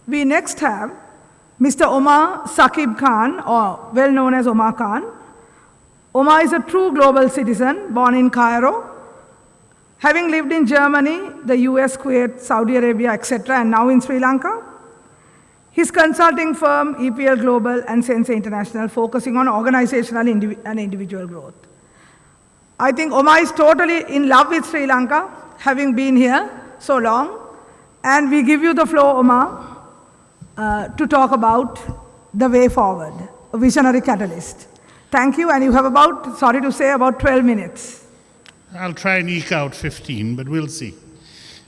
We next have Mr. Omar Saqib Khan, or well known as Omar Khan. Omar is a true global citizen, born in Cairo, having lived in Germany, the US, Kuwait, Saudi Arabia, etc., and now in Sri Lanka. His consulting firm, EPL Global and Sensei International, focusing on organizational and individual growth. I think Omar is totally in love with Sri Lanka, having been here so long. And we give you the floor, Omar, to talk about the way forward, a visionary catalyst. Thank you, and you have about 12 minutes. I'll try and eke out 15, but we'll see.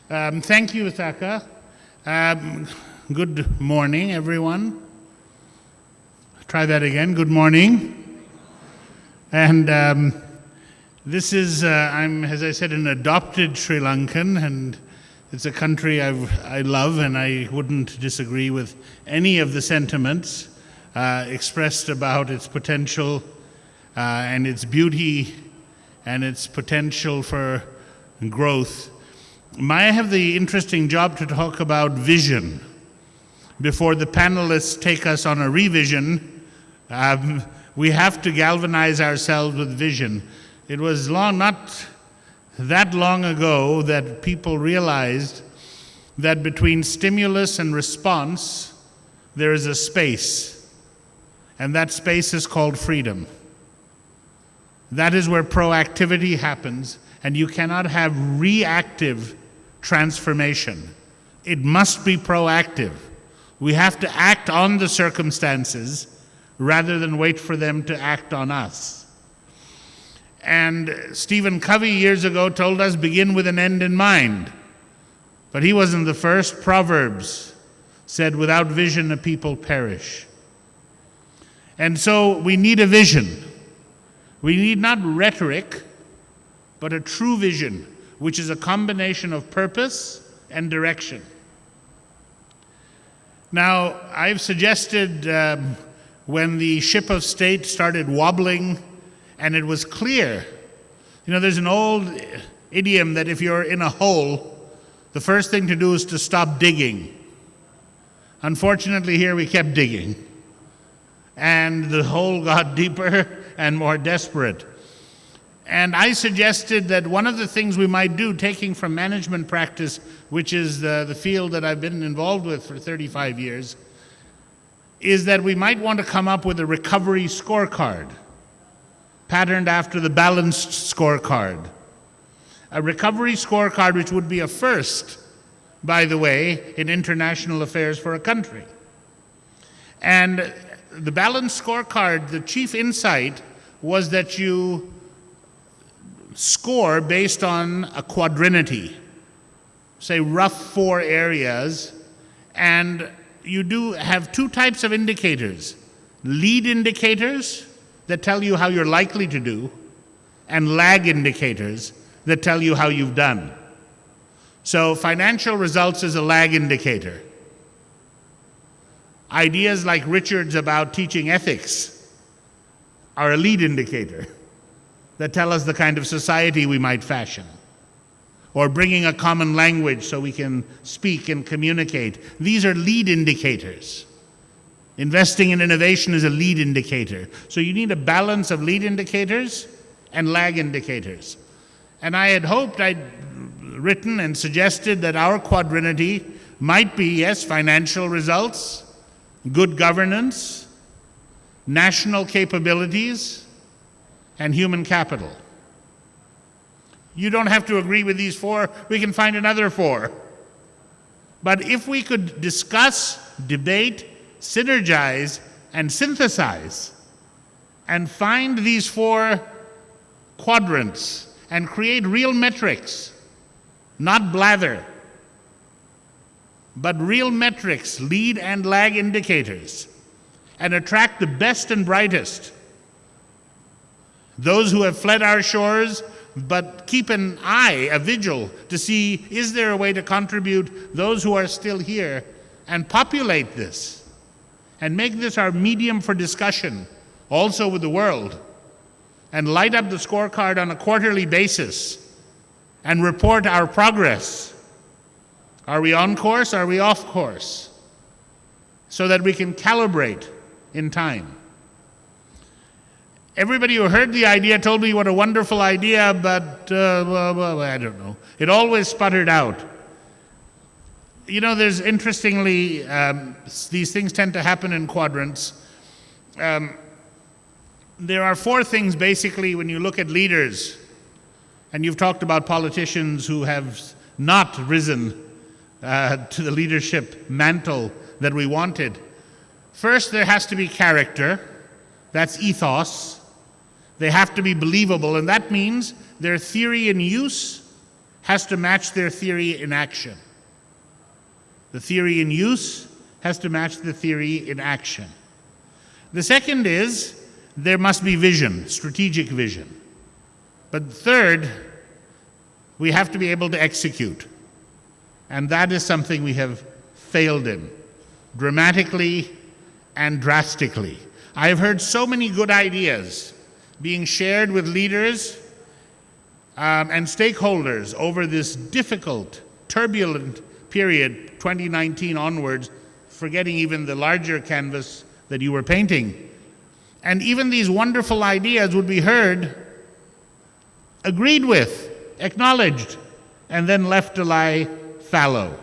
Thank you, Thaka. Good morning, everyone. Try that again. Good morning. And this is, I'm, as I said, an adopted Sri Lankan, and it's a country I love, and I wouldn't disagree with any of the sentiments expressed about its potential and its beauty and its potential for growth. I have the interesting job to talk about vision. Before the panelists take us on a revision, we have to galvanize ourselves with vision. It was not that long ago that people realized that between stimulus and response, there is a space, and that space is called freedom. That is where proactivity happens, and you cannot have reactive transformation. It must be proactive. We have to act on the circumstances rather than wait for them to act on us. And Stephen Covey years ago told us, begin with an end in mind. But he wasn't the first. Proverbs said, without vision a people perish. And so we need a vision. We need not rhetoric, but a true vision, which is a combination of purpose and direction. Now, I've suggested when the ship of state started wobbling and it was clear, there's an old idiom that if you're in a hole, the first thing to do is to stop digging. Unfortunately, here we kept digging, and the hole got deeper and more desperate. And I suggested that one of the things we might do, taking from management practice, which is the field that I've been involved with for 35 years, is that we might want to come up with a recovery scorecard, patterned after the balanced scorecard. A recovery scorecard which would be a first, by the way, in international affairs for a country. And the balanced scorecard, the chief insight was that you score based on a quadrinity, say rough 4 areas, and you do have 2 types of indicators: lead indicators that tell you how you're likely to do, and lag indicators that tell you how you've done. So financial results is a lag indicator. Ideas like Richard's about teaching ethics are a lead indicator that tell us the kind of society we might fashion, or bringing a common language so we can speak and communicate. These are lead indicators. Investing in innovation is a lead indicator. So you need a balance of lead indicators and lag indicators. And I had hoped, I'd written and suggested that our quadrinity might be, yes, financial results, good governance, national capabilities, and human capital. You don't have to agree with these 4. We can find another 4. But if we could discuss, debate, synergize, and synthesize, and find these 4 quadrants and create real metrics, not blather, but real metrics, lead and lag indicators, and attract the best and brightest, those who have fled our shores, but keep an eye, a vigil, to see, is there a way to contribute those who are still here and populate this and make this our medium for discussion, also with the world, and light up the scorecard on a quarterly basis and report our progress. Are we on course? Are we off course? so that we can calibrate in time. Everybody who heard the idea told me what a wonderful idea, but I don't know. It always sputtered out. You know, there's interestingly, these things tend to happen in quadrants. There are four things basically when you look at leaders, and you've talked about politicians who have not risen to the leadership mantle that we wanted. First, there has to be character. That's ethos. They have to be believable, and that means their theory in use has to match their theory in action. The theory in use has to match the theory in action. The second is there must be vision, strategic vision. But third, we have to be able to execute. And that is something we have failed in, dramatically and drastically. I have heard so many good ideas being shared with leaders and stakeholders over this difficult, turbulent period, 2019 onwards, forgetting even the larger canvas that you were painting. And even these wonderful ideas would be heard, agreed with, acknowledged, and then left to lie fallow.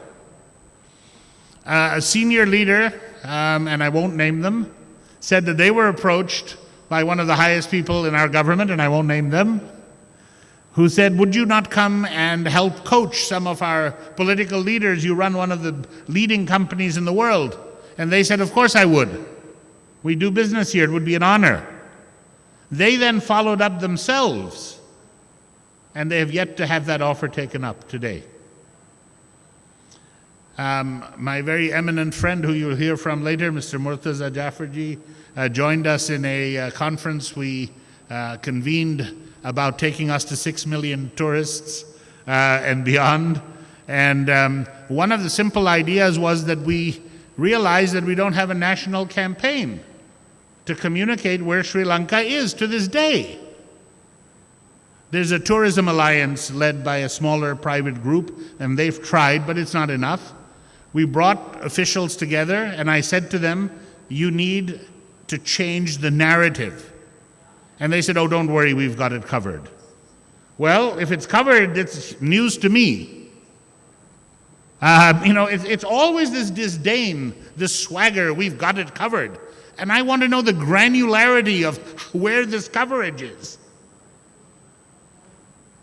A senior leader, and I won't name them, said that they were approached by one of the highest people in our government, and I won't name them, who said, would you not come and help coach some of our political leaders? You run one of the leading companies in the world. And they said, of course I would. We do business here. It would be an honor. They then followed up themselves, and they have yet to have that offer taken up today. My very eminent friend, who you'll hear from later, Mr. Murtaza Jafarji, joined us in a conference we convened about taking us to 6 million tourists and beyond. And one of the simple ideas was that we realized that we don't have a national campaign to communicate where Sri Lanka is to this day. There's a tourism alliance led by a smaller private group, and they've tried, but it's not enough. We brought officials together, and I said to them, you need to change the narrative. And they said, oh, don't worry, we've got it covered. Well, if it's covered, it's news to me. It's always this disdain, this swagger, we've got it covered. And I want to know the granularity of where this coverage is.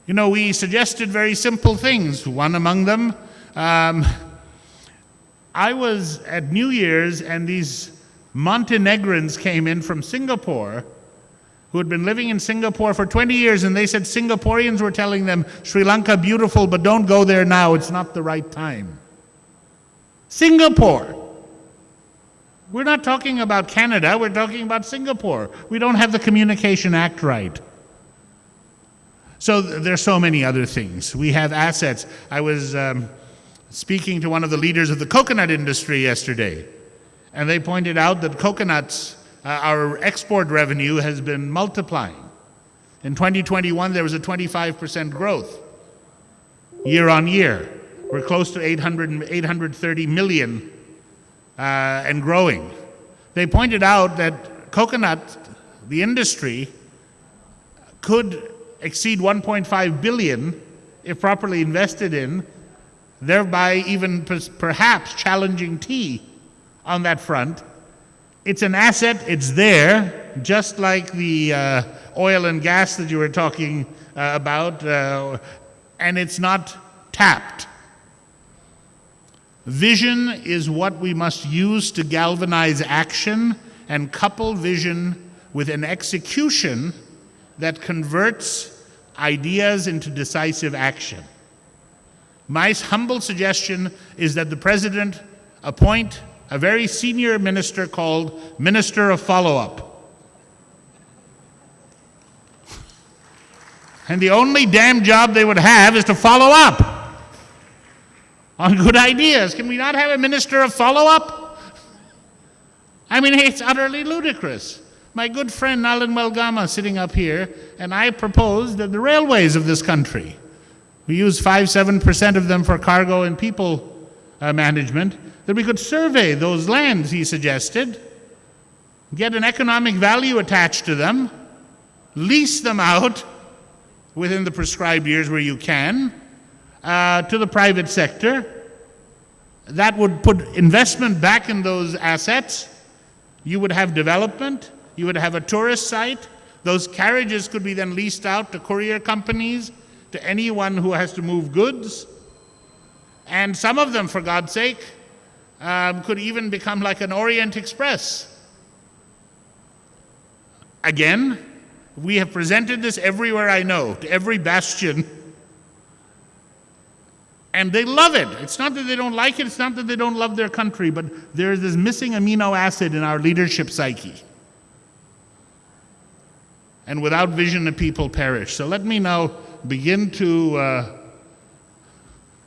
You know, we suggested very simple things. One among them, I was at New Year's, and these Montenegrins came in from Singapore who had been living in Singapore for 20 years, and they said Singaporeans were telling them, Sri Lanka beautiful, but don't go there now, it's not the right time. Singapore. We're not talking about Canada, we're talking about Singapore. We don't have the Communication Act right. So there's so many other things. We have assets. I was speaking to one of the leaders of the coconut industry yesterday, and they pointed out that coconuts, our export revenue has been multiplying. In 2021, there was a 25% growth year on year. We're close to 830 million and growing. They pointed out that coconut, the industry, could exceed 1.5 billion if properly invested in, thereby even perhaps challenging tea on that front. It's an asset, it's there, just like the oil and gas that you were talking about, and it's not tapped. Vision is what we must use to galvanize action and couple vision with an execution that converts ideas into decisive action. My humble suggestion is that the President appoint a very senior minister called Minister of Follow-up. And the only damn job they would have is to follow up on good ideas. Can we not have a Minister of Follow-up? I mean, it's utterly ludicrous. My good friend Nalan Melgama sitting up here, and I proposed that the railways of this country, we use 5-7% of them for cargo and people management, that we could survey those lands, he suggested, get an economic value attached to them, lease them out within the prescribed years where you can, to the private sector. That would put investment back in those assets. You would have development. You would have a tourist site. Those carriages could be then leased out to courier companies, to anyone who has to move goods. And some of them, for God's sake, could even become like an Orient Express. Again, we have presented this everywhere I know, to every bastion. And they love it. It's not that they don't like it, it's not that they don't love their country, but there is this missing amino acid in our leadership psyche. And without vision, the people perish. So let me now begin to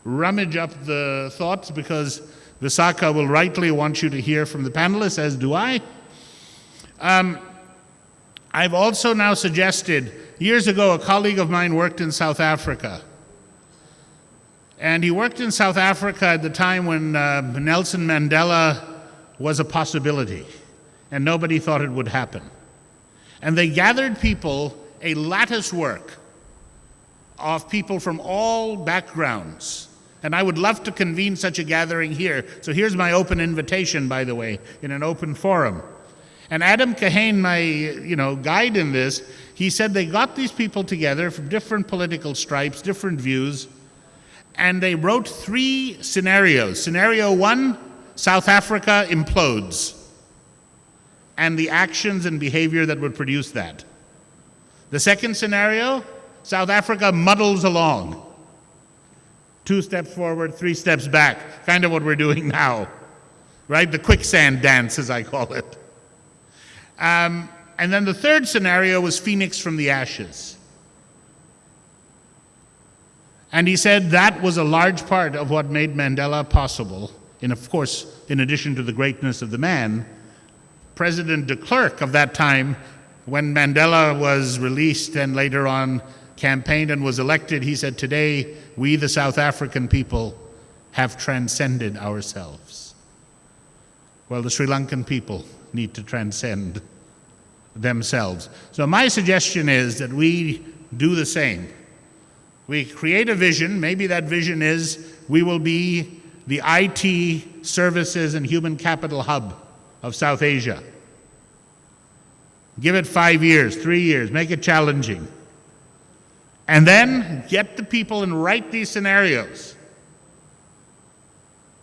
rummage up the thoughts, because Visakha will rightly want you to hear from the panelists, as do I. I've also now suggested, years ago, a colleague of mine worked in South Africa. And he worked in South Africa at the time when Nelson Mandela was a possibility, and nobody thought it would happen. And they gathered people, a lattice work of people from all backgrounds. And I would love to convene such a gathering here. So here's my open invitation, by the way, in an open forum. And Adam Kahane, my guide in this, he said they got these people together from different political stripes, different views, and they wrote 3 scenarios. Scenario 1, South Africa implodes, and the actions and behavior that would produce that. The second scenario, South Africa muddles along. 2 steps forward, 3 steps back, kind of what we're doing now, right? The quicksand dance, as I call it. And then the third scenario was Phoenix from the ashes. And he said that was a large part of what made Mandela possible. And of course, in addition to the greatness of the man, President de Klerk of that time, when Mandela was released and later on campaigned and was elected, he said, "Today, we, the South African people, have transcended ourselves." Well, the Sri Lankan people need to transcend themselves. So my suggestion is that we do the same. We create a vision. Maybe that vision is we will be the IT services and human capital hub of South Asia. Give it 5 years, 3 years, make it challenging. And then get the people and write these scenarios.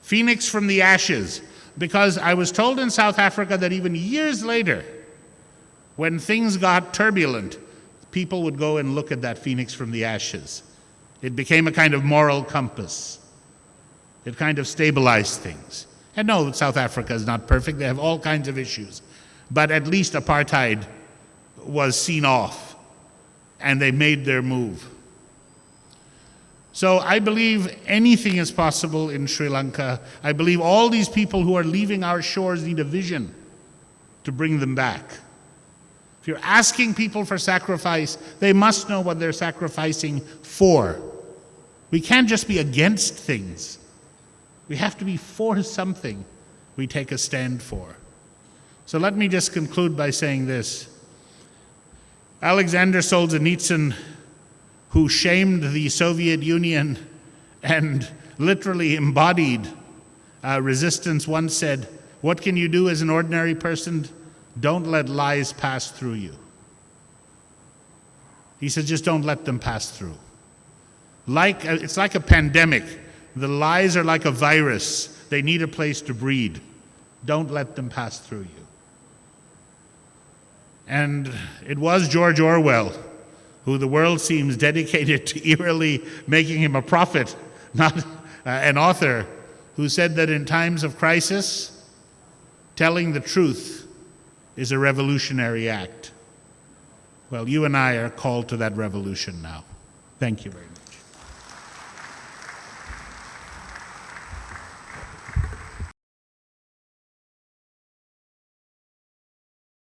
Phoenix from the ashes. Because I was told in South Africa that even years later, when things got turbulent, people would go and look at that phoenix from the ashes. It became a kind of moral compass. It kind of stabilized things. And no, South Africa is not perfect. They have all kinds of issues. But at least apartheid was seen off, and they made their move. So I believe anything is possible in Sri Lanka. I believe all these people who are leaving our shores need a vision to bring them back. If you're asking people for sacrifice, they must know what they're sacrificing for. We can't just be against things. We have to be for something we take a stand for. So let me just conclude by saying this. Alexander Solzhenitsyn, who shamed the Soviet Union and literally embodied resistance, once said, "What can you do as an ordinary person? Don't let lies pass through you." He said, just don't let them pass through. It's like a pandemic. The lies are like a virus. They need a place to breed. Don't let them pass through you. And it was George Orwell, who the world seems dedicated to eerily making him a prophet, not an author, who said that in times of crisis, telling the truth is a revolutionary act. Well, you and I are called to that revolution now. Thank you very much.